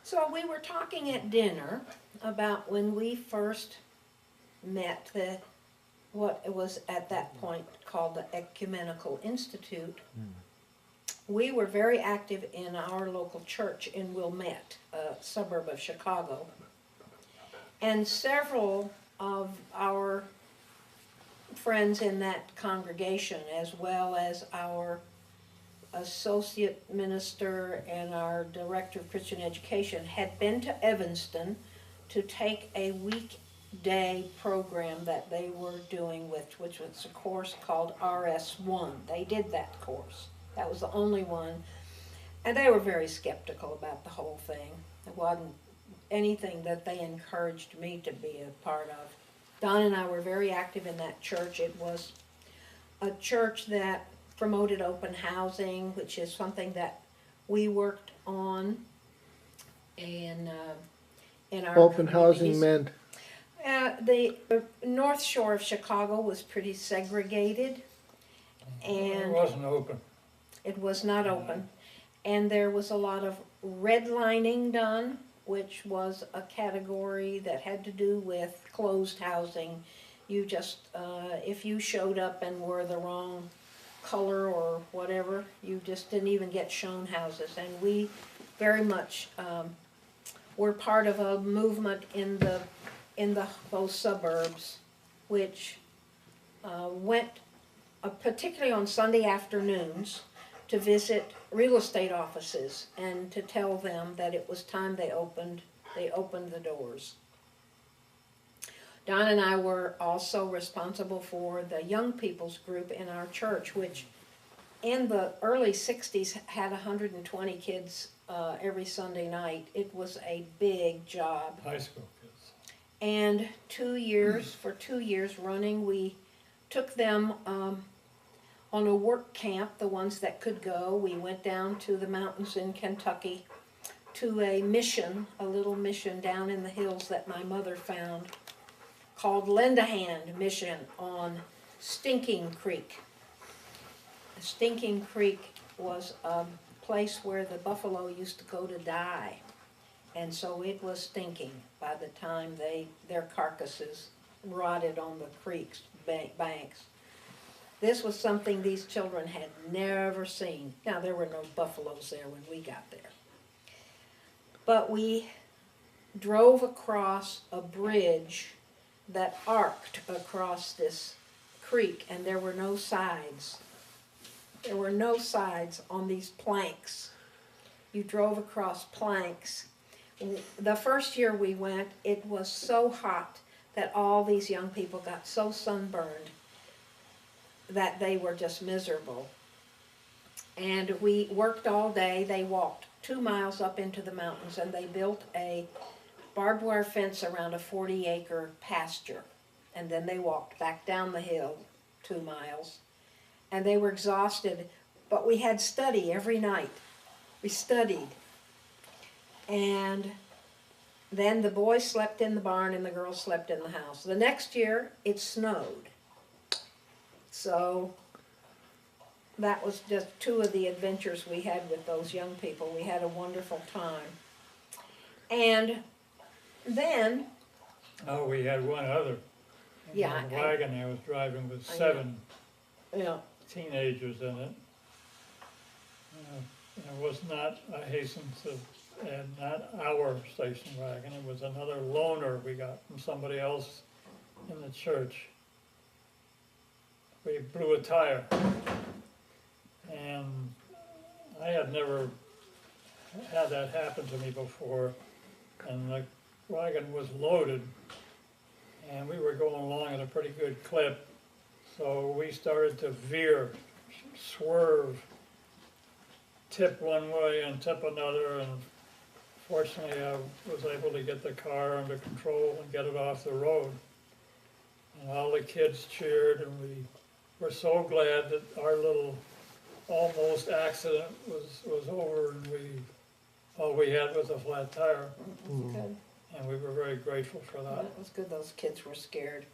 So we were talking at dinner about when we first met what it was at that point called the Ecumenical Institute. We were very active in our local church in Wilmette, a suburb of Chicago. And several of our friends in that congregation, as well as our associate minister and our director of Christian education, had been to Evanston to take a weekday program that they were doing, which was a course called RS1. They did that course. That was the only one. And they were very skeptical about the whole thing. It wasn't anything that they encouraged me to be a part of. Don and I were very active in that church. It was a church that promoted open housing, which is something that we worked on in our Open housing meant? The North Shore of Chicago was pretty segregated, and It wasn't open. it was not open. And there was a lot of redlining done, which was a category that had to do with closed housing. You just, if you showed up and were the wrong color or whatever, you just didn't even get shown houses. And we very much were part of a movement in those suburbs, which went particularly on Sunday afternoons to visit real estate offices and to tell them that it was time they opened the doors. Don and I were also responsible for the young people's group in our church, which in the early 60s had 120 kids every Sunday night. It was a big job. High school kids. And for 2 years running, we took them on a work camp, the ones that could go. We went down to the mountains in Kentucky to a mission, a little mission down in the hills that my mother found called Lend a Hand Mission on Stinking Creek. Stinking Creek was a place where the buffalo used to go to die. And so it was stinking by the time their carcasses rotted on the creek's banks. This was something these children had never seen. Now, there were no buffaloes there when we got there. But we drove across a bridge that arced across this creek, and there were no sides. There were no sides on these planks. You drove across planks. The first year we went, it was so hot that all these young people got so sunburned that they were just miserable. And we worked all day. They walked 2 miles up into the mountains, and they built a barbed wire fence around a 40-acre pasture. And then they walked back down the hill 2 miles. And they were exhausted, but we had study every night. We studied. And then the boys slept in the barn and the girls slept in the house. The next year, it snowed. So that was just 2 of the adventures we had with those young people. We had a wonderful time. And then... Oh, we had one other. Yeah. The wagon I was driving with 7 Yeah. teenagers in it. It was not, I hasten to add, not our station wagon. It was another loaner we got from somebody else in the church. We blew a tire, and I had never had that happen to me before, and the wagon was loaded, and we were going along at a pretty good clip, so we started to veer, swerve, tip one way and tip another, and fortunately I was able to get the car under control and get it off the road. And all the kids cheered, and we were so glad that our little almost accident was over, and all we had was a flat tire. That was good. And we were very grateful for that. That was good. Those kids were scared.